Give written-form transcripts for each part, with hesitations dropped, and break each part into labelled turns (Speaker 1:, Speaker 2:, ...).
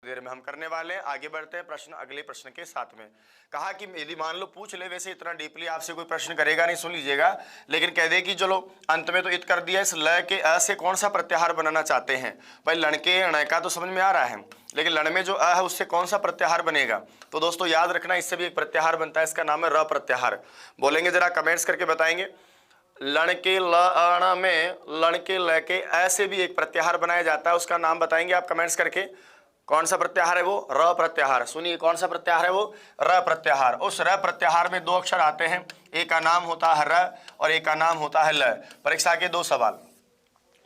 Speaker 1: देर में हम करने वाले हैं। आगे बढ़ते हैं प्रश्न अगले प्रश्न के साथ में। कहा कि यदि मान लो पूछ ले, वैसे इतना डीपली आपसे कोई प्रश्न करेगा नहीं, सुन लीजिएगा, लेकिन कह दे कि चलो अंत में तो इत कर दिया, इस ल के अ से कौन सा प्रत्याहार बनाना चाहते हैं। भाई लड़के ण का तो समझ में आ रहा है, लेकिन लड़ में जो अ है उससे कौन सा प्रत्याहार बनेगा। तो दोस्तों याद रखना, इससे भी एक प्रत्याहार बनता है, इसका नाम है र प्रत्याहार। बोलेंगे जरा कमेंट्स करके बताएंगे। लण के ल अण में लण के ल के अ से भी एक प्रत्याहार बनाया जाता है, उसका नाम बताएंगे आप कमेंट्स करके। कौन सा प्रत्याहार है वो? र प्रत्याहार। सुनिए कौन सा प्रत्याहार है वो? र प्रत्याहार। उस र प्रत्याहार में दो अक्षर आते हैं, एक का नाम होता है र और एक का नाम होता है ल। परीक्षा के दो सवाल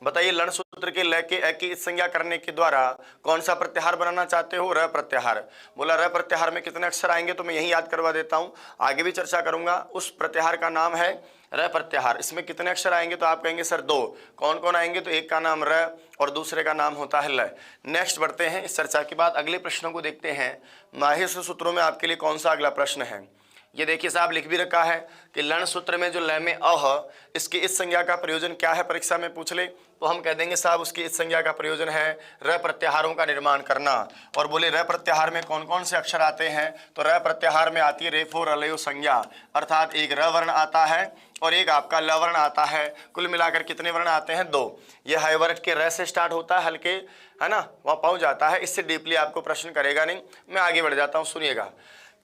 Speaker 1: बताइए, लण सूत्र के ल के अ की संज्ञा करने के द्वारा कौन सा प्रत्याहार बनाना चाहते हो? र प्रत्याहार। बोला र प्रत्याहार में कितने अक्षर आएंगे, तो मैं यही याद करवा देता हूं, आगे भी चर्चा करूंगा। उस प्रत्याहार का नाम है र प्रत्याहार। इसमें कितने अक्षर आएंगे, तो आप कहेंगे सर दो। कौन कौन आएंगे, तो एक का नाम र और दूसरे का नाम होता है ल। नेक्स्ट बढ़ते हैं इस चर्चा के बाद अगले प्रश्नों को देखते हैं। माहेश्वर सूत्रों में आपके लिए कौन सा अगला प्रश्न है, ये देखिए साहब लिख भी रखा है कि लण सूत्र में जो ल में अ, इसकी इस संज्ञा का प्रयोजन क्या है, परीक्षा में पूछ ले तो हम कह देंगे साहब उसकी इस संज्ञा का प्रयोजन है र प्रत्याहारों का निर्माण करना। और बोले र प्रत्याहार में कौन कौन से अक्षर आते हैं, तो र प्रत्याहार में आती है रेफो रलयो संज्ञा, अर्थात एक र वर्ण आता है और एक आपका ल वर्ण आता है। कुल मिलाकर कितने वर्ण आते हैं? दो। ये हाइवर्ट के र से स्टार्ट होता है, हल्के है ना, वहाँ पहुँच जाता है। इससे डीपली आपको प्रश्न करेगा नहीं, मैं आगे बढ़ जाता हूँ, सुनिएगा।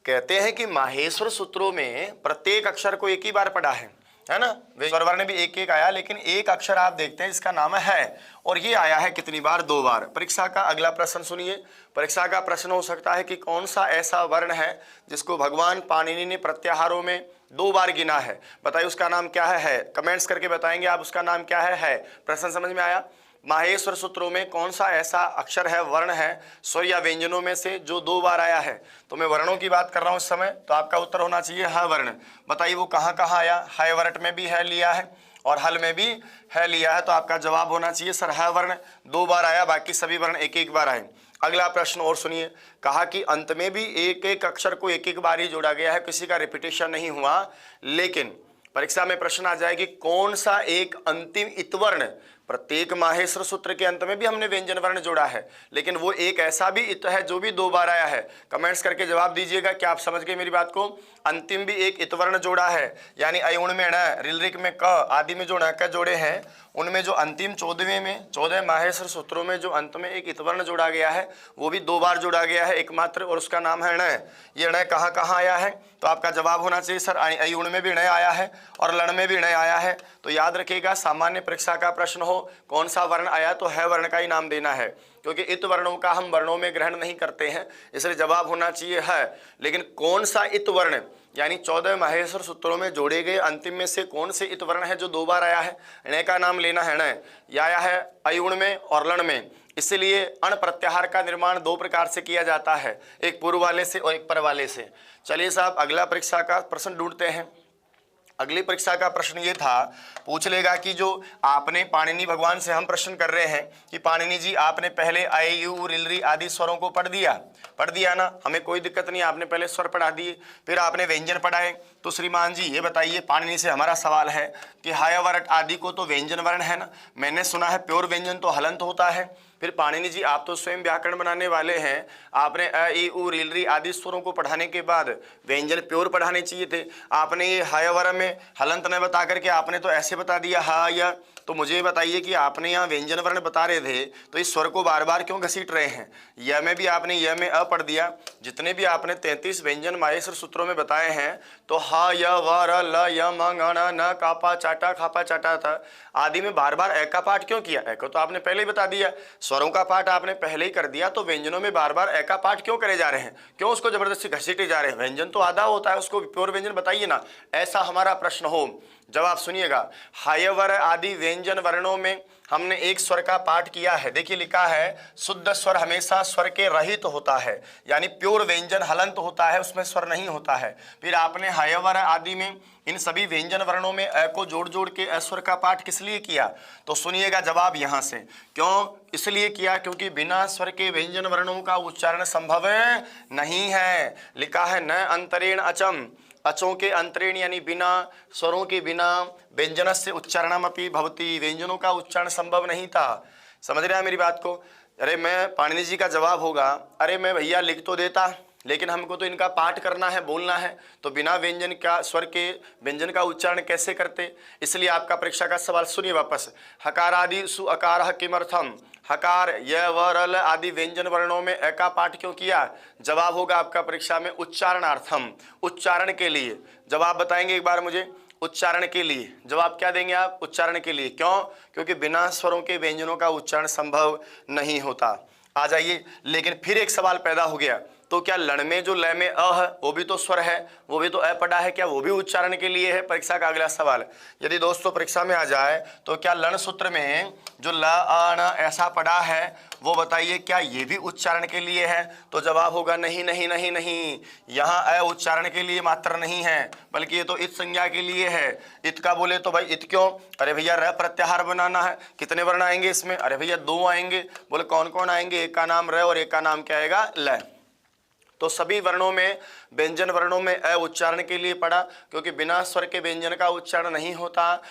Speaker 1: कहते हैं कि माहेश्वर सूत्रों में प्रत्येक अक्षर को एक ही बार पढ़ा है ना, स्वर वर्ण भी एक एक आया, लेकिन एक अक्षर आप देखते हैं इसका नाम है, और ये आया है कितनी बार? दो बार। परीक्षा का अगला प्रश्न सुनिए। परीक्षा का प्रश्न हो सकता है कि कौन सा ऐसा वर्ण है जिसको भगवान पाणिनि ने प्रत्याहारों में दो बार गिना है, बताइए उसका नाम क्या है। कमेंट्स करके बताएंगे आप उसका नाम क्या है। प्रश्न समझ में आया? माहेश्वर सूत्रों में कौन सा ऐसा अक्षर है, वर्ण है, स्वर या व्यंजनों में से जो दो बार आया है। तो मैं वर्णों की बात कर रहा हूं इस समय, तो आपका उत्तर होना चाहिए ह वर्ण। बताइए वो कहाँ कहाँ आया? हाइवर्ट में भी है लिया है और हल में भी है लिया है, तो आपका जवाब होना चाहिए सर ह वर्ण दो बार आया, बाकी सभी वर्ण एक एक बार आए। अगला प्रश्न और सुनिए। कहा कि अंत में भी एक एक अक्षर को एक एक बार ही जोड़ा गया है, किसी का रिपीटेशन नहीं हुआ, लेकिन परीक्षा में प्रश्न आ जाए कि कौन सा एक अंतिम इतवर्ण, प्रत्येक माहेश्वर सूत्र के अंत में भी हमने व्यंजन वर्ण जोड़ा है, लेकिन वो एक ऐसा भी इत है जो भी दो बार आया है। कमेंट्स करके जवाब दीजिएगा, क्या आप समझ गए मेरी बात को? अंतिम भी एक इतवर्ण जोड़ा है, यानी अयुण में ण, रिलरिक में क, आदि में जो ण क जोड़े हैं, उनमें जो अंतिम 14वें में 14 माहेश्वर सूत्रों में जो अंत में एक इतवर्ण जोड़ा गया है वो भी दो बार जोड़ा गया है एकमात्र, और उसका नाम है ण। ये ण कहाँ कहाँ आया है, तो आपका जवाब होना चाहिए सर अयुण में भी ण आया है और लण में भी ण आया है। तो याद रखिएगा, सामान्य परीक्षा का प्रश्न हो कौन सा वर्ण आया, तो है वर्ण का ही नाम देना है, क्योंकि इत वर्णों का हम वर्णों में ग्रहण नहीं करते हैं, इसलिए जवाब होना चाहिए है। लेकिन कौन सा इत वर्ण, यानी 14 माहेश्वर सूत्रों में जोड़े गए अंतिम में से कौन से इत वर्ण है जो दो बार आया है, ण का नाम लेना है। ण या आया है अयुण में और लण में, इसलिए अण प्रत्याहार का निर्माण दो प्रकार से किया जाता है, एक पूर्व वाले से और एक पर वाले से। चलिए साहब अगला परीक्षा का प्रश्न ढूंढते हैं। अगली परीक्षा का प्रश्न ये था, पूछ लेगा कि जो आपने पाणिनि भगवान से हम प्रश्न कर रहे हैं कि पाणिनि जी आपने पहले अ यु रिलरी आदि स्वरों को पढ़ दिया ना, हमें कोई दिक्कत नहीं, आपने पहले स्वर पढ़ा दिए, फिर आपने व्यंजन पढ़ाए। तो श्रीमान जी ये बताइए, पाणिनि से हमारा सवाल है कि हायवर्ट आदि को तो व्यंजन वर्ण है ना, मैंने सुना है प्योर व्यंजन तो हलंत होता है। फिर पाणिनि जी आप तो स्वयं व्याकरण बनाने वाले हैं, आपने अ ई उ रिलरी आदि स्वरों को पढ़ाने के बाद व्यंजन प्योर पढ़ाने चाहिए थे, आपने ये हायवर में हलंत न बता करके आपने तो ऐसे बता दिया हा या। तो मुझे बताइए कि आपने यहाँ व्यंजन वर्ण बता रहे थे तो इस स्वर को बार बार क्यों घसीट रहे हैं? य में भी आपने य में अ पढ़ दिया, जितने भी आपने 33 व्यंजन माहेश्वर सूत्रों में बताए हैं तो हा य व र ल य म ङ ण न कापा चाटा खापा चाटा था आदि में बार बार ए का पाठ क्यों किया? ए को तो आपने पहले ही बता दिया, स्वरों का पाठ आपने पहले ही कर दिया, तो व्यंजनों में बार बार ए का पाठ क्यों करे जा रहे हैं? क्यों उसको जबरदस्ती घसीटे जा रहे हैं? व्यंजन तो आधा होता है, उसको प्योर व्यंजन बताइए ना, ऐसा हमारा प्रश्न हो। जवाब सुनिएगा, हायवर आदि व्यंजन वर्णों में हमने एक स्वर का पाठ किया है। देखिए लिखा है शुद्ध स्वर हमेशा स्वर के रहित होता है, यानी प्योर व्यंजन हलंत होता है, उसमें स्वर नहीं होता है। फिर आपने हायवर आदि में इन सभी व्यंजन वर्णों में अ को जोड़ जोड़ के अस्वर का पाठ किस लिए किया? तो सुनिएगा जवाब यहाँ से, क्यों इसलिए किया? क्योंकि बिना स्वर के व्यंजन वर्णों का उच्चारण संभव नहीं है। लिखा है न अंतरेण अचम, अचों के अंतरेण यानी बिना स्वरों के बिना व्यंजन से उच्चारणमपि भवति, व्यंजनों का उच्चारण संभव नहीं था। समझ रहे हैं मेरी बात को? अरे मैं पाणिनि जी का जवाब होगा, अरे मैं भैया लिख तो देता, लेकिन हमको तो इनका पाठ करना है, बोलना है, तो बिना व्यंजन का स्वर के व्यंजन का उच्चारण कैसे करते। इसलिए आपका परीक्षा का सवाल सुनिए वापस। हकार आदि सु अकार किमर्थम, हकार य व र ल आदि व्यंजन वर्णों में अ का पाठ क्यों किया। जवाब होगा आपका परीक्षा में उच्चारणार्थम, उच्चारण के लिए। जवाब बताएंगे एक बार मुझे, उच्चारण के लिए। जवाब क्या देंगे आप, उच्चारण के लिए। क्यों, क्योंकि बिना स्वरों के व्यंजनों का उच्चारण संभव नहीं होता। आ जाइए, लेकिन फिर एक सवाल पैदा हो गया, तो क्या लण में जो लय में अ है वो भी तो स्वर है, वो भी तो अ पड़ा है, क्या वो भी उच्चारण के लिए है। परीक्षा का अगला सवाल यदि दोस्तों परीक्षा में आ जाए तो क्या लण सूत्र में जो ल अ न ऐसा पड़ा है वो बताइए क्या ये भी उच्चारण के लिए है। तो जवाब होगा नहीं नहीं नहीं नहीं, यहाँ अ उच्चारण के लिए मात्र नहीं है, बल्कि ये तो इत संज्ञा के लिए है। इत का बोले तो भाई इत क्यों, अरे भैया र प्रत्याहार बनाना है। कितने वर्ण आएंगे इसमें, अरे भैया 2 आएंगे। बोले कौन कौन आएंगे, एक का नाम र और एक का नाम क्या आएगा ल। तो सभी वर्णों में, व्यंजन वर्णों में अ उच्चारण के लिए पड़ा, क्योंकि बिना स्वर के व्यंजन का उच्चारण नहीं होता।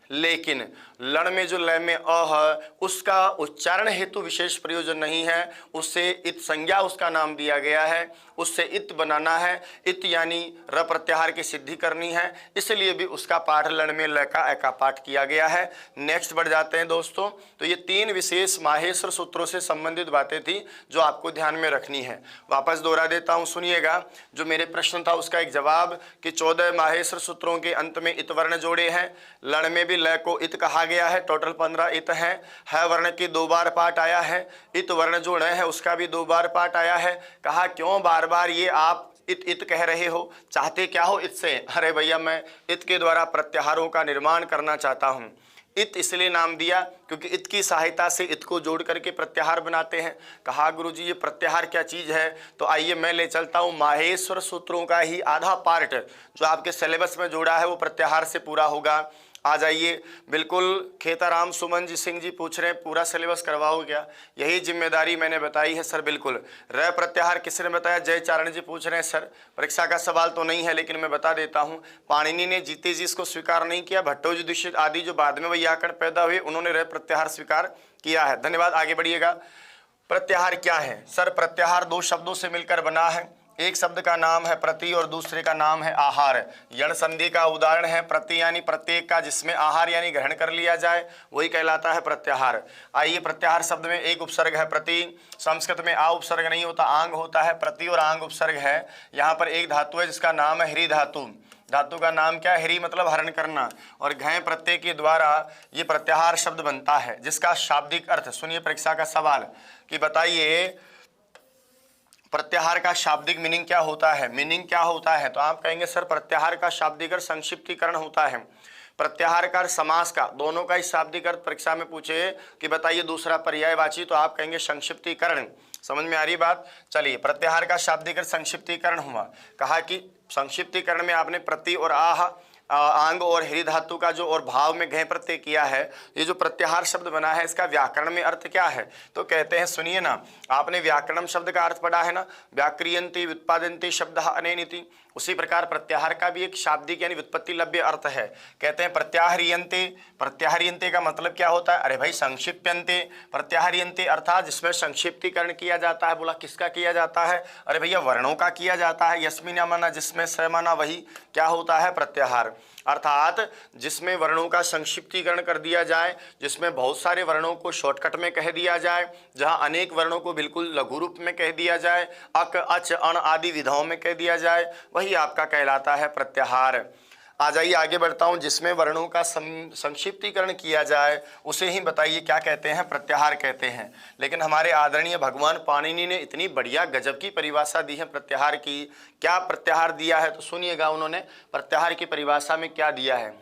Speaker 1: लेकिन लण में जो लय में अ है उसका उच्चारण हेतु विशेष प्रयोजन नहीं है, उससे इत संज्ञा उसका नाम दिया गया है, उससे इत बनाना है, इत यानी र प्रत्याहार की सिद्धि करनी है, इसलिए भी उसका पाठ लण में ल का अ का पाठ किया गया है। नेक्स्ट बढ़ जाते हैं दोस्तों। तो ये 3 विशेष माहेश्वर सूत्रों से संबंधित बातें थी जो आपको ध्यान में रखनी है। वापस दोहरा देता हूं, सुनिएगा। जो मेरे प्रश्न था उसका एक जवाब कि 14 माहेश्वर सूत्रों के अंत में इत वर्ण जोड़े हैं। लण में भी ल को इत कहा गया है, टोटल 15 इत हैं। ह वर्ण की 2 बार पाठ आया है, इत वर्ण जो है उसका भी 2 बार पाठ आया है। कहा क्यों बार बार ये आप इत इत कह रहे हो, चाहते क्या हो इससे। अरे भैया मैं इत के द्वारा प्रत्याहारों का निर्माण करना चाहता हूं। इत इसलिए नाम दिया क्योंकि इत की सहायता से इत को जोड़ करके प्रत्याहार बनाते हैं। कहा गुरुजी ये प्रत्याहार क्या चीज है, तो आइए मैं ले चलता हूं माहेश्वर सूत्रों का ही आधा पार्ट जो आपके सिलेबस में जोड़ा है वो प्रत्याहार से पूरा होगा। आ जाइए, बिल्कुल खेताराम सुमन जी सिंह जी पूछ रहे हैं पूरा सिलेबस करवाओ क्या, यही जिम्मेदारी मैंने बताई है सर। बिल्कुल। र प्रत्याहार किसने बताया, जय चारण जी पूछ रहे हैं सर। परीक्षा का सवाल तो नहीं है लेकिन मैं बता देता हूं, पाणिनि ने जीते जी इसको स्वीकार नहीं किया, भट्टोजी दीक्षित आदि जो बाद में वैयाकरण पैदा हुए उन्होंने र प्रत्याहार स्वीकार किया है। धन्यवाद, आगे बढ़िएगा। प्रत्याहार क्या है सर, प्रत्याहार 2 शब्दों से मिलकर बना है। एक शब्द का नाम है प्रति और दूसरे का नाम है आहार। यण संधि का उदाहरण है प्रति यानी प्रत्येक का, जिसमें आहार यानी ग्रहण कर लिया जाए, वही कहलाता है प्रत्याहार। आइए, प्रत्याहार शब्द में एक उपसर्ग है प्रति, संस्कृत में आ उपसर्ग नहीं होता, आंग होता है। प्रति और आंग उपसर्ग है। यहाँ पर एक धातु है जिसका नाम है ह्री धातु। धातु का नाम क्या है, ह्री मतलब हरण करना, और घय प्रत्यय के द्वारा ये प्रत्याहार शब्द बनता है, जिसका शाब्दिक अर्थ सुनिए। परीक्षा का सवाल कि बताइए प्रत्याहार का शाब्दिक मीनिंग क्या होता है, मीनिंग क्या होता है। तो आप कहेंगे सर प्रत्याहार का शाब्दिक अर्थ संक्षिप्तीकरण होता है। प्रत्याहार का समास का, दोनों का ही शाब्दिक अर्थ परीक्षा में पूछे कि बताइए दूसरा पर्यायवाची, तो आप कहेंगे संक्षिप्तीकरण। समझ में आ रही बात। चलिए, प्रत्याहार का शाब्दिक अर्थ संक्षिप्तीकरण हुआ। कहा कि संक्षिप्तीकरण में आपने प्रति और आंग और ह्री धातु का जो और भाव में घय प्रत्यय किया है, ये जो प्रत्याहार शब्द बना है इसका व्याकरण में अर्थ क्या है। तो कहते हैं सुनिए ना, आपने व्याकरण शब्द का अर्थ पढ़ा है ना, व्याक्रियन्ति व्युत्पादन्ति शब्द अनेनिति। उसी प्रकार प्रत्याहार का भी एक शाब्दिक यानी व्युत्पत्ति लभ्य अर्थ है। कहते हैं प्रत्याहारियन्ते, प्रत्याहारियन्ते का मतलब क्या होता है, अरे भाई संक्षिप्यन्ते। प्रत्याहारियन्ते अर्थात जिसमें संक्षिप्तीकरण किया जाता है। बोला किसका किया जाता है, अरे भैया वर्णों का किया जाता है। यस्मिन माना जिसमें स माना वही क्या होता है प्रत्याहार, अर्थात जिसमें वर्णों का संक्षिप्तीकरण कर दिया जाए, जिसमें बहुत सारे वर्णों को शॉर्टकट में कह दिया जाए, जहां अनेक वर्णों को बिल्कुल लघु रूप में कह दिया जाए, अक अच अण आदि विधाओं में कह दिया जाए, वही आपका कहलाता है प्रत्याहार। आ जाइए आगे बढ़ता हूं, जिसमें वर्णों का संक्षिप्तीकरण किया जाए उसे ही बताइए क्या कहते हैं, प्रत्याहार कहते हैं। लेकिन हमारे आदरणीय भगवान पाणिनि ने इतनी बढ़िया गजब की परिभाषा दी है प्रत्याहार की। क्या प्रत्याहार दिया है तो सुनिएगा, उन्होंने प्रत्याहार की परिभाषा में क्या दिया है।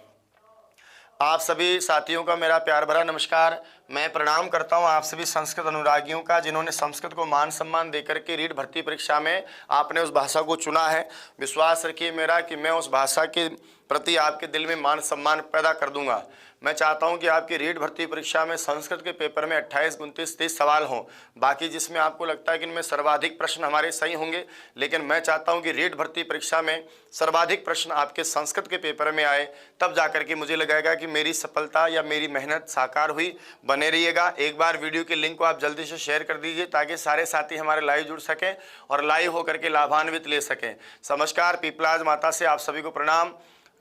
Speaker 1: आप सभी साथियों का मेरा प्यार भरा नमस्कार। मैं प्रणाम करता हूं आप सभी संस्कृत अनुरागियों का, जिन्होंने संस्कृत को मान सम्मान देकर के रीट भर्ती परीक्षा में आपने उस भाषा को चुना है। विश्वास रखिए मेरा कि मैं उस भाषा के प्रति आपके दिल में मान सम्मान पैदा कर दूंगा। मैं चाहता हूं कि आपकी रीट भर्ती परीक्षा में संस्कृत के पेपर में 28, 29, 30 सवाल हों। बाकी जिसमें आपको लगता है कि इनमें सर्वाधिक प्रश्न हमारे सही होंगे, लेकिन मैं चाहता हूं कि रीट भर्ती परीक्षा में सर्वाधिक प्रश्न आपके संस्कृत के पेपर में आए, तब जाकर के मुझे लगेगा कि मेरी सफलता या मेरी मेहनत साकार हुई, बने रहिएगा। एक बार वीडियो के लिंक को आप जल्दी से शेयर कर दीजिए ताकि सारे साथी हमारे लाइव जुड़ सकें और लाइव होकर के लाभान्वित ले सकें। नमस्कार, पीपलाज माता से आप सभी को प्रणाम।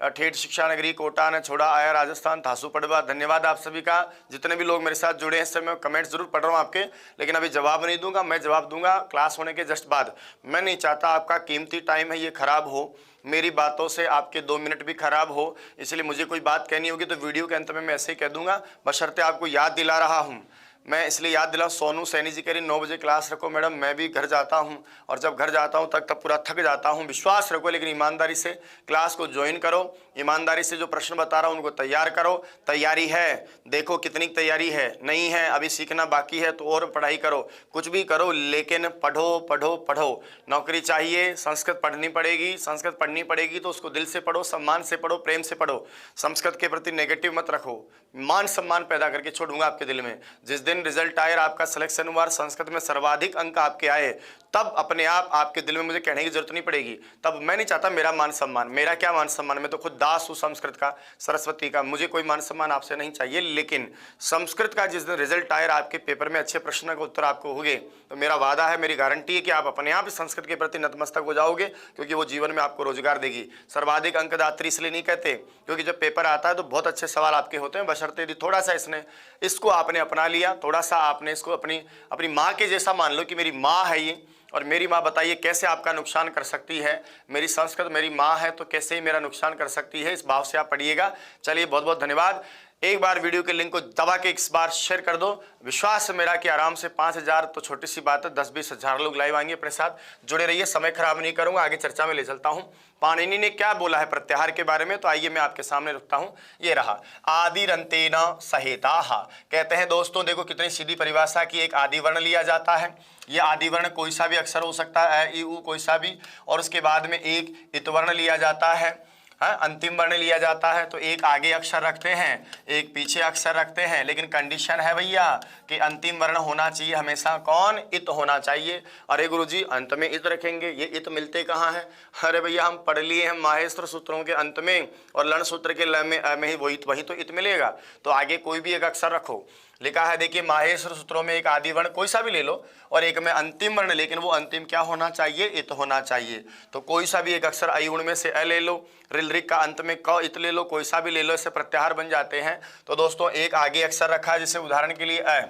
Speaker 1: ठेठ शिक्षा नगरी कोटा ने छोड़ा आया राजस्थान थासू पड़वा। धन्यवाद आप सभी का। जितने भी लोग मेरे साथ जुड़े हैं इस समय मैं कमेंट जरूर पढ़ रहा हूँ आपके, लेकिन अभी जवाब नहीं दूंगा। मैं जवाब दूंगा क्लास होने के जस्ट बाद। मैं नहीं चाहता आपका कीमती टाइम है ये खराब हो, मेरी बातों से आपके 2 मिनट भी खराब हो, इसलिए मुझे कोई बात कहनी होगी तो वीडियो के अंत में मैं ऐसे ही कह दूंगा। बशर्ते आपको याद दिला रहा हूँ, मैं इसलिए याद दिलाऊं। सोनू सैनी जी कह रही 9 बजे क्लास रखो। मैडम मैं भी घर जाता हूं और जब घर जाता हूं तब पूरा थक जाता हूं। विश्वास रखो, लेकिन ईमानदारी से क्लास को ज्वाइन करो। ईमानदारी से जो प्रश्न बता रहा हूं उनको तैयार करो। तैयारी है, देखो कितनी तैयारी है, नहीं है अभी सीखना बाकी है तो और पढ़ाई करो। कुछ भी करो लेकिन पढ़ो पढ़ो पढ़ो। नौकरी चाहिए, संस्कृत पढ़नी पड़ेगी। संस्कृत पढ़नी पड़ेगी तो उसको दिल से पढ़ो, सम्मान से पढ़ो, प्रेम से पढ़ो। संस्कृत के प्रति नेगेटिव मत रखो। मान सम्मान पैदा करके छोड़ूंगा आपके दिल में। जिस दिन रिजल्ट आए, आपका सिलेक्शन हुआ, संस्कृत में सर्वाधिक अंक आपके आए, तब अपने आप आपके दिल में मुझे कहने की जरूरत नहीं पड़ेगी। तब मैं नहीं चाहता मेरा मान सम्मान, मेरा क्या मान सम्मान, मैं तो खुद दास हूँ संस्कृत का, सरस्वती का, मुझे कोई मान सम्मान आपसे नहीं चाहिए। लेकिन संस्कृत का जिस दिन रिजल्ट आए, आपके पेपर में अच्छे प्रश्न का उत्तर आपको होंगे, तो मेरा वादा है, मेरी गारंटी है कि आप अपने आप संस्कृत के प्रति नतमस्तक हो जाओगे, क्योंकि वो जीवन में आपको रोजगार देगी। सर्वाधिक अंकदात्री इसलिए नहीं कहते क्योंकि जब पेपर आता है तो बहुत अच्छे सवाल आपके होते हैं, बशर्ते यदि थोड़ा सा इसको आपने अपना लिया, थोड़ा सा आपने इसको अपनी माँ के जैसा मान लो कि मेरी माँ है ये, और मेरी माँ बताइए कैसे आपका नुकसान कर सकती है। मेरी संस्कृत मेरी माँ है तो कैसे ही मेरा नुकसान कर सकती है, इस भाव से आप पढ़िएगा। चलिए बहुत बहुत धन्यवाद। एक बार वीडियो के लिंक को दबा के इस बार शेयर कर दो। विश्वास है मेरा कि आराम से 5000 तो छोटी सी बात है, 10-20 हजार लोग लाइव आएंगे। अपने साथ जुड़े रहिए, समय खराब नहीं करूंगा, आगे चर्चा में ले चलता हूं। पाणिनि ने क्या बोला है प्रत्याहार के बारे में, तो आइए मैं आपके सामने रखता हूं। ये रहा, आदिरंतेन सहेताः। कहते हैं दोस्तों, देखो कितनी सीधी परिभाषा की। एक आदि वर्ण लिया जाता है, ये आदि वर्ण कोई सा भी अक्षर हो सकता है, ए, ई, उ कोई सा भी, और उसके बाद में एक इत वर्ण लिया जाता है, अंतिम वर्ण लिया जाता है। तो एक आगे अक्षर रखते हैं, एक पीछे अक्षर रखते हैं, लेकिन कंडीशन है भैया कि अंतिम वर्ण होना चाहिए हमेशा कौन, इत होना चाहिए। अरे गुरुजी अंत में इत रखेंगे, ये इत मिलते कहाँ हैं? अरे भैया हम पढ़ लिए हैं माहेश्वर सूत्रों के अंत में, और लण सूत्र के ल में ही वही तो इत मिलेगा। तो आगे कोई भी एक अक्षर रखो। लिखा है देखिए, माहेश्वर सूत्रों में एक आदि वर्ण कोई सा भी ले लो और एक में अंतिम वर्ण, लेकिन वो अंतिम क्या होना चाहिए, इत होना चाहिए। तो कोई सा भी एक अक्षर अयुण में से अ ले लो, ऋलृक का अंत में क इत ले लो, कोई सा भी ले लो, इससे प्रत्याहार बन जाते हैं। तो दोस्तों एक आगे अक्षर रखा है, जैसे उदाहरण के लिए अ,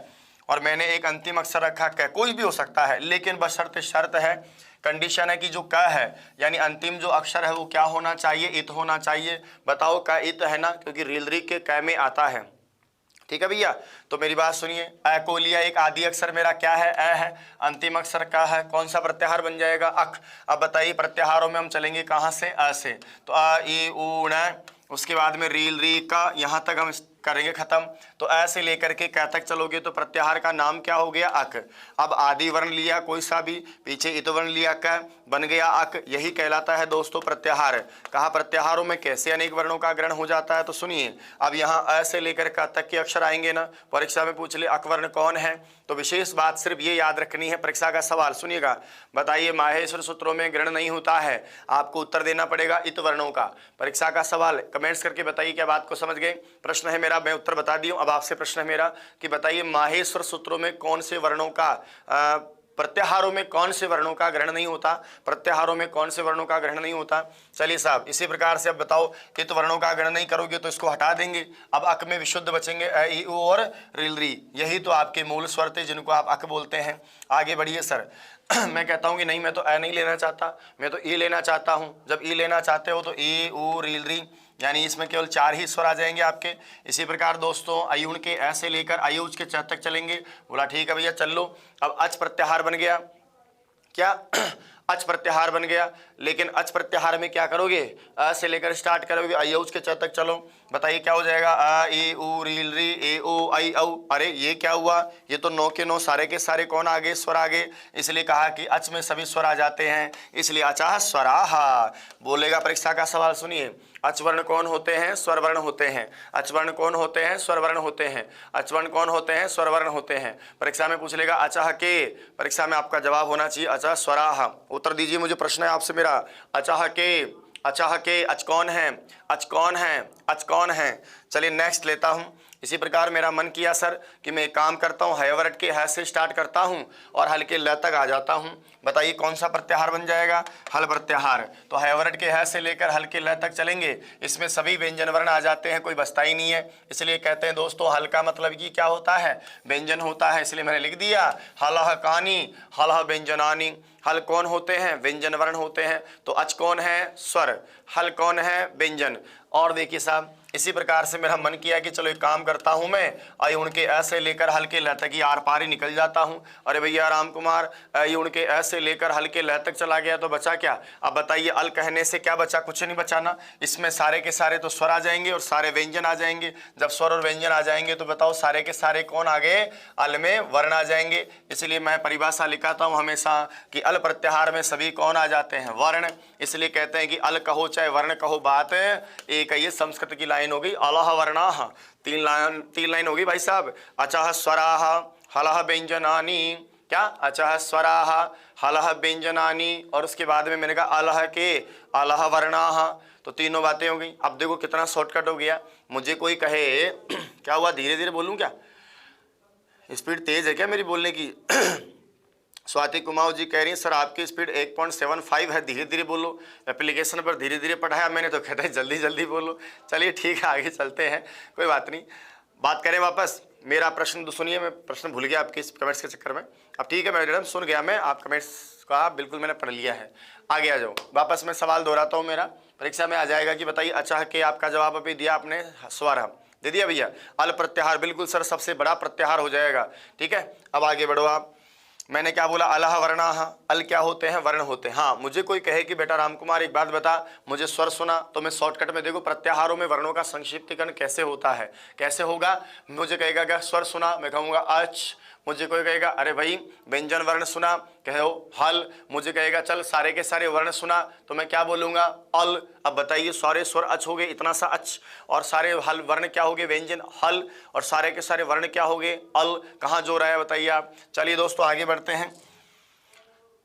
Speaker 1: और मैंने एक अंतिम अक्षर रखा क, कोई भी हो सकता है, लेकिन बशर्ते शर्त है, कंडीशन है कि जो क है यानी अंतिम जो अक्षर है वो क्या होना चाहिए, इत होना चाहिए। बताओ क इत है ना, क्योंकि ऋलृक के क में आता है। ठीक है भैया, तो मेरी बात सुनिए। अ को लिया, एक आदि अक्षर मेरा क्या है, अ है, अंतिम अक्षर का है, कौन सा प्रत्याहार बन जाएगा, अक। अब बताइए प्रत्याहारों में हम चलेंगे कहाँ से, अ से। तो अ ई उ न, उसके बाद में रील री का, यहाँ तक हम करेंगे खत्म। तो अ से लेकर के क तक चलोगे तो प्रत्याहार का नाम क्या हो गया, अक। अब आदि वर्ण लिया कोई सा भी, पीछे इत वर्ण लिया क, बन गया अक, यही कहलाता है दोस्तों प्रत्याहार। कहा प्रत्याहारों में कैसे अनेक वर्णों का ग्रहण हो जाता है, तो सुनिए। अब यहाँ अ से लेकर क तक के अक्षर आएंगे ना, परीक्षा में पूछ ले अक वर्ण कौन है, तो विशेष बात सिर्फ ये याद रखनी है। परीक्षा का सवाल सुनिएगा, बताइए माहेश्वर सूत्रों में ग्रहण नहीं होता है, आपको उत्तर देना पड़ेगा इत वर्णों का। परीक्षा का सवाल कमेंट्स करके बताइए क्या बात को समझ गए। प्रश्न है मेरा, मैं उत्तर बता दी हूं। अब आपसे प्रश्न है मेरा कि बताइए माहेश्वर सूत्रों में कौन से वर्णों का प्रत्याहारों में कौन से वर्णों का ग्रहण नहीं होता, प्रत्याहारों में कौन से वर्णों का ग्रहण नहीं होता। चलिए साहब, इसी प्रकार से अब बताओ, इत वर्णों का ग्रहण नहीं करोगे तो इसको हटा देंगे। अब अक में विशुद्ध बचेंगे अ ई उ और ऋल री, यही तो आपके मूल स्वर थे जिनको आप अक बोलते हैं। आगे बढ़िए सर। मैं कहता हूं कि नहीं, मैं तो अ नहीं लेना चाहता, मैं तो ई लेना चाहता हूं। जब ई लेना चाहते हो तो ई उ ऋल री, यानी इसमें केवल 4 ही स्वर आ जाएंगे आपके। इसी प्रकार दोस्तों अयुण के अ से लेकर अयुज के च तक चलेंगे। बोला ठीक है भैया चल लो। अब अच प्रत्याहार बन गया, क्या अच प्रत्याहार बन गया, लेकिन अच प्रत्याहार में क्या करोगे, अ से लेकर स्टार्ट करोगे, अयुज के च तक चलो। बताइए क्या हो जाएगा, अ ई उ रील री ए ओ आई औ। अरे ये क्या हुआ, ये तो 9 के 9 सारे के सारे कौन आ गए, स्वर आ गए। इसलिए कहा कि अच में सभी स्वर आ जाते हैं, इसलिए अचाह स्वराहा बोलेगा। परीक्षा का सवाल सुनिए, अचवर्ण कौन होते हैं, स्वर वर्ण होते हैं। अचवर्ण कौन होते हैं, स्वर वर्ण होते हैं। अचवर्ण कौन होते हैं, स्वर वर्ण होते हैं। परीक्षा में पूछ लेगा अचाह के, परीक्षा में आपका जवाब होना चाहिए अचाह स्वराह। उत्तर दीजिए, मुझे प्रश्न है आपसे मेरा। अचाह के, अचाह के, अच कौन है, अच कौन है, अच कौन है। चलिए नेक्स्ट लेता हूं। इसी प्रकार मेरा मन किया सर कि मैं एक काम करता हूँ, हैवर्ट के है से स्टार्ट करता हूँ और हल के ल तक आ जाता हूँ। बताइए कौन सा प्रत्याहार बन जाएगा? हल प्रत्याहार। तो हैवर्ट के है से लेकर हल के ल तक चलेंगे, इसमें सभी व्यंजन वर्ण आ जाते हैं, कोई बचता ही नहीं है। इसलिए कहते हैं दोस्तों हल का मतलब कि क्या होता है? व्यंजन होता है। इसलिए मैंने लिख दिया हलह कानी हलह व्यंजनानी। हल कौन होते हैं? व्यंजन वर्ण होते हैं। तो अच कौन है? स्वर। हल कौन है? व्यंजन। और देखिए साहब इसी प्रकार से मेरा मन किया कि चलो एक काम करता हूं, मैं अयुण के अ से लेकर हल के ल तक ही आर पार ही निकल जाता हूं। अरे भैया राम कुमार अयुण के अ से लेकर हल के ल तक चला गया तो बचा क्या? अब बताइए अल कहने से क्या बचा? कुछ नहीं बचाना। इसमें सारे के सारे तो स्वर आ जाएंगे और सारे व्यंजन आ जाएंगे। जब स्वर और व्यंजन आ जाएंगे तो बताओ सारे के सारे कौन आ गए? अल में वर्ण आ जाएंगे। इसलिए मैं परिभाषा लिखाता हूं हमेशा कि अल प्रत्याहार में सभी कौन आ जाते हैं? वर्ण। इसलिए कहते हैं कि अल कहो चाहे वर्ण कहो, बात एक है। ये संस्कृत की लाइन हो गई अलह वर्णाः। तीन लाइन होगी भाई साहब। अचः स्वराः हलः व्यंजनानि। क्या? अचः स्वराः हलः व्यंजनानि। और उसके बाद में मैंने कहा अलह के अलह वर्णाः। तो तीनों बातें हो गई। अब देखो कितना शॉर्टकट हो गया। मुझे कोई कहे क्या हुआ, धीरे धीरे बोलूं क्या? स्पीड तेज है क्या मेरी बोलने की? स्वाति कुमार जी कह रही हैं सर आपकी स्पीड 1.75 है, धीरे धीरे बोलो। एप्लीकेशन पर धीरे धीरे पढ़ाया मैंने तो कहता है जल्दी जल्दी बोलो। चलिए ठीक है आगे चलते हैं, कोई बात नहीं। बात करें वापस। मेरा प्रश्न तो सुनिए, मैं प्रश्न भूल गया आपके इस कमेंट्स के चक्कर में। अब ठीक है मैडम सुन गया मैं, आप कमेंट्स का बिल्कुल मैंने पढ़ लिया है। आगे आ जाओ वापस, मैं सवाल दोहराता हूँ, मेरा परीक्षा में आ जाएगा कि बताइए अचाह के आपका जवाब अभी दिया आपने स्वर दे दिया भैया। अल प्रत्याहार बिल्कुल सर सबसे बड़ा प्रत्याहार हो जाएगा। ठीक है अब आगे बढ़ो आप। मैंने क्या बोला? अलह वर्णाः। अल क्या होते हैं? वर्ण होते हैं। हाँ मुझे कोई कहे कि बेटा राम कुमार एक बात बता, मुझे स्वर सुना, तो मैं शॉर्टकट में देखो प्रत्याहारों में वर्णों का संक्षिप्तीकरण कैसे होता है, कैसे होगा। मुझे कहेगा क्या स्वर सुना, मैं कहूँगा अच। मुझे कोई कहेगा अरे भाई व्यंजन वर्ण सुना, कहो हल। मुझे कहेगा चल सारे के सारे वर्ण सुना, तो मैं क्या बोलूँगा? अल। अब बताइए सारे स्वर अच हो गए, इतना सा अच, और सारे हल वर्ण क्या हो गए? व्यंजन हल, और सारे के सारे वर्ण क्या हो गए? अल। कहाँ जोड़ आया बताइए आप? चलिए दोस्तों आगे बढ़ते हैं।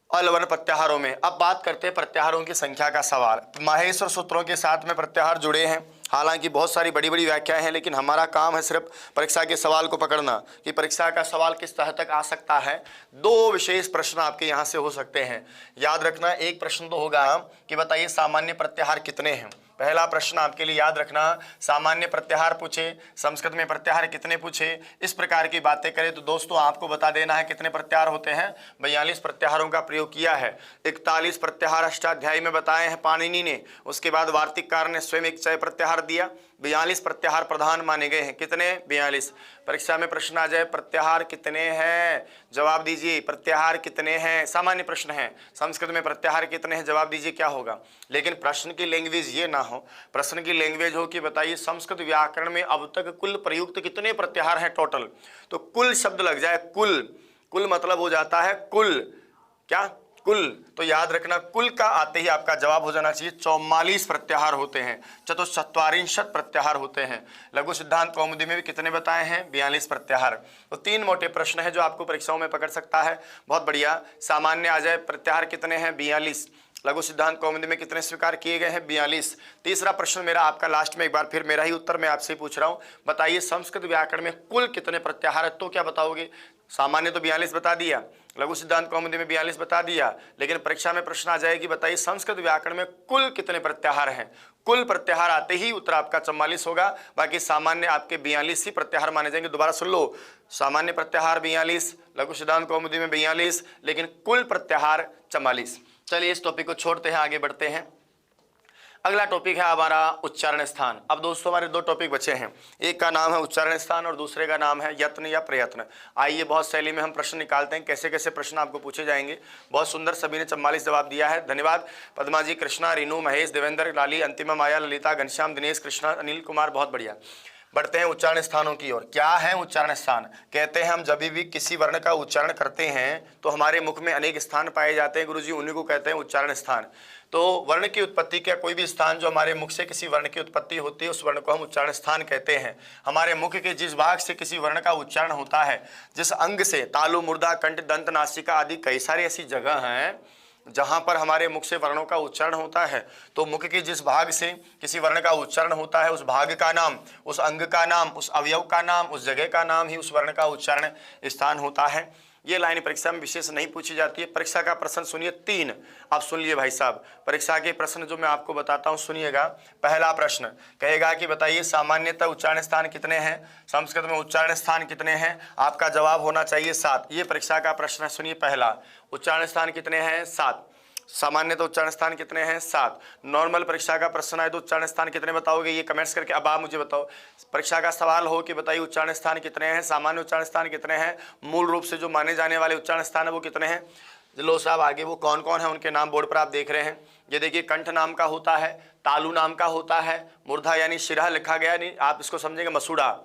Speaker 1: अल वर्ण प्रत्याहारों में अब बात करते हैं प्रत्याहारों की संख्या का सवाल। माहेश्वर सूत्रों के साथ में प्रत्याहार जुड़े हैं। हालांकि बहुत सारी बड़ी बड़ी व्याख्याएं हैं, लेकिन हमारा काम है सिर्फ परीक्षा के सवाल को पकड़ना कि परीक्षा का सवाल किस तरह तक आ सकता है। दो विशेष प्रश्न आपके यहाँ से हो सकते हैं, याद रखना। एक प्रश्न तो होगा कि बताइए सामान्य प्रत्याहार कितने हैं। पहला प्रश्न आपके लिए याद रखना, सामान्य प्रत्याहार पूछे, संस्कृत में प्रत्याहार कितने पूछे, इस प्रकार की बातें करें तो दोस्तों आपको बता देना है कितने प्रत्याहार होते हैं। 42 प्रत्याहारों का प्रयोग किया है। 41 प्रत्याहार अष्टाध्यायी में बताए हैं पाणिनि ने। उसके बाद वार्तिककार ने स्वयं एक चय प्रत्याहार दिया। 42 प्रत्याहार प्रधान माने गए हैं। कितने? 42। परीक्षा में प्रश्न आ जाए प्रत्याहार कितने हैं, जवाब दीजिए प्रत्याहार कितने हैं। सामान्य प्रश्न है, संस्कृत में प्रत्याहार कितने हैं, जवाब दीजिए क्या होगा। लेकिन प्रश्न की लैंग्वेज ये ना हो, प्रश्न की लैंग्वेज हो कि बताइए संस्कृत व्याकरण में अब तक कुल प्रयुक्त कितने प्रत्याहार हैं टोटल। तो कुल शब्द लग जाए, कुल। कुल मतलब हो जाता है कुल, क्या? कुल। तो याद रखना कुल का आते ही आपका जवाब हो जाना चाहिए 44 प्रत्याहार होते हैं। चतुश्चत्वारिंशत् प्रत्याहार होते हैं। लघु सिद्धांत कौमुदी में भी कितने बताए हैं? 42 प्रत्याहार। तो तीन मोटे प्रश्न है जो आपको परीक्षाओं में पकड़ सकता है। बहुत बढ़िया। सामान्य आ जाए प्रत्याहार कितने हैं? 42। लघु सिद्धांत कौमुदी में कितने स्वीकार किए गए हैं? 42। तीसरा प्रश्न मेरा आपका लास्ट में, एक बार फिर मेरा ही उत्तर मैं आपसे पूछ रहा हूं, बताइए संस्कृत व्याकरण में कुल कितने प्रत्याहार है। तो क्या बताओगे? सामान्य तो 42 बता दिया, लघु सिद्धांत कौमुदी में 42 बता दिया, लेकिन परीक्षा में प्रश्न आ जाएगी बताइए संस्कृत व्याकरण में कुल कितने प्रत्याहार हैं। कुल प्रत्याहार आते ही उत्तर आपका 44 होगा। बाकी सामान्य आपके 42 ही प्रत्याहार माने जाएंगे। दोबारा सुन लो, सामान्य प्रत्याहार 42, लघु सिद्धांत कौमुदी में 42, लेकिन कुल प्रत्याहार 44। चलिए इस टॉपिक को छोड़ते हैं, आगे बढ़ते हैं। अगला टॉपिक है हमारा उच्चारण स्थान। अब दोस्तों हमारे दो टॉपिक बचे हैं, एक का नाम है उच्चारण स्थान और दूसरे का नाम है यत्न या प्रयत्न। आइए बहुत शैली में हम प्रश्न निकालते हैं, कैसे कैसे प्रश्न आपको पूछे जाएंगे। बहुत सुंदर, सभी ने 44 जवाब दिया है, धन्यवाद। पद्मा जी, कृष्णा, रीनू, महेश, देवेंद्र, लाली, अंतिमा, माया, ललिता, घनश्याम, दिनेश, कृष्णा, अनिल कुमार, बहुत बढ़िया। बढ़ते हैं उच्चारण स्थानों की ओर। क्या है उच्चारण स्थान? कहते हैं हम जब भी किसी वर्ण का उच्चारण करते हैं तो हमारे मुख में अनेक स्थान पाए जाते हैं गुरुजी, उन्हीं को कहते हैं उच्चारण स्थान। तो वर्ण की उत्पत्ति का कोई भी स्थान जो हमारे मुख से किसी वर्ण की उत्पत्ति होती है उस वर्ण को हम उच्चारण स्थान कहते हैं। हमारे मुख के जिस भाग से किसी वर्ण का उच्चारण होता है, जिस अंग से, तालु, मुर्दा, कंठ, दंत, नासिका आदि कई सारी ऐसी जगह हैं जहां पर हमारे मुख से वर्णों का उच्चारण होता है, तो मुख के जिस भाग से किसी वर्ण का उच्चारण होता है, उस भाग का नाम, उस अंग का नाम, उस अवयव का नाम, उस जगह का नाम ही उस वर्ण का उच्चारण स्थान होता है। ये लाइन परीक्षा में विशेष नहीं पूछी जाती है। परीक्षा का प्रश्न सुनिए 3, आप सुन लिए भाई साहब। परीक्षा के प्रश्न जो मैं आपको बताता हूं सुनिएगा। पहला प्रश्न कहेगा कि बताइए सामान्यतः उच्चारण स्थान कितने हैं, संस्कृत में उच्चारण स्थान कितने हैं। आपका जवाब होना चाहिए 7। ये परीक्षा का प्रश्न है। सुनिए पहला, उच्चारण स्थान कितने हैं, 7। सामान्यतः उच्चारण स्थान कितने हैं, 7। नॉर्मल परीक्षा का प्रश्न है तो उच्चारण स्थान कितने बताओगे, ये कमेंट्स करके अब आप मुझे बताओ। परीक्षा का सवाल हो कि बताइए उच्चारण स्थान कितने हैं, सामान्य उच्चारण स्थान कितने हैं, मूल रूप से जो माने जाने वाले उच्चारण स्थान है वो कितने हैं। लो साहब आगे वो कौन कौन है उनके नाम बोर्ड पर आप देख रहे हैं। ये देखिए कंठ नाम का होता है, तालु नाम का होता है, मूर्धा यानी शिरा लिखा गया नहीं, आप इसको समझेंगे मसूड़ा,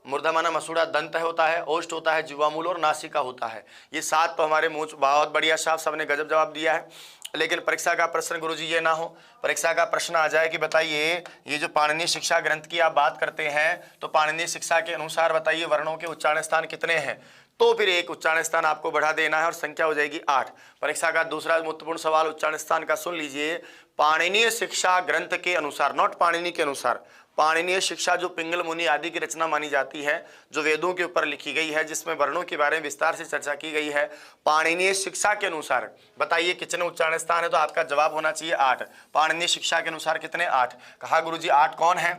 Speaker 1: मूर्धा माना मसूड़ा, दंत होता है, ओष्ठ होता है, जिह्वामूल और नासिका होता है। ये 7 तो हमारे मुंह, बहुत बढ़िया साहब, सबने गजब जवाब दिया है। लेकिन परीक्षा का प्रश्न गुरुजी ये ना हो, परीक्षा का प्रश्न आ जाए कि बताइए ये जो पाणिनीय शिक्षा ग्रंथ की आप बात करते हैं, तो पाणिनीय शिक्षा के अनुसार बताइए वर्णों के उच्चारण स्थान कितने हैं। तो फिर एक उच्चारण स्थान आपको बढ़ा देना है और संख्या हो जाएगी 8। परीक्षा का दूसरा महत्वपूर्ण सवाल उच्चारण स्थान का सुन लीजिए। पाणिनीय शिक्षा ग्रंथ के अनुसार, नॉट पाणिनि के अनुसार, पाणिनीय शिक्षा जो पिंगल मुनि आदि की रचना मानी जाती है, जो वेदों के ऊपर लिखी गई है, जिसमें वर्णों के बारे में विस्तार से चर्चा की गई है, पाणिनीय शिक्षा के अनुसार बताइए कितने उच्चारण स्थान है। तो आपका जवाब होना चाहिए 8। पाणिनीय शिक्षा के अनुसार कितने, 8। कहा गुरुजी 8 कौन है।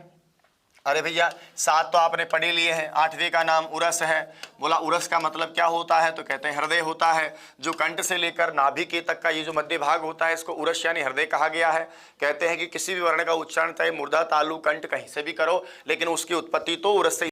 Speaker 1: अरे भैया 7 तो आपने पढ़ ही लिए हैं। 8वें का नाम उरस है। बोला उरस का मतलब क्या होता है, तो कहते हैं हृदय होता है। जो कंठ से लेकर नाभि के तक का ये जो मध्य भाग होता है, इसको उरस यानी हृदय कहा गया है। कहते हैं कि किसी भी वर्ण का उच्चारण चाहे मूर्धा, तालु, कंठ कहीं से भी करो, लेकिन उसकी उत्पत्ति तो उरस से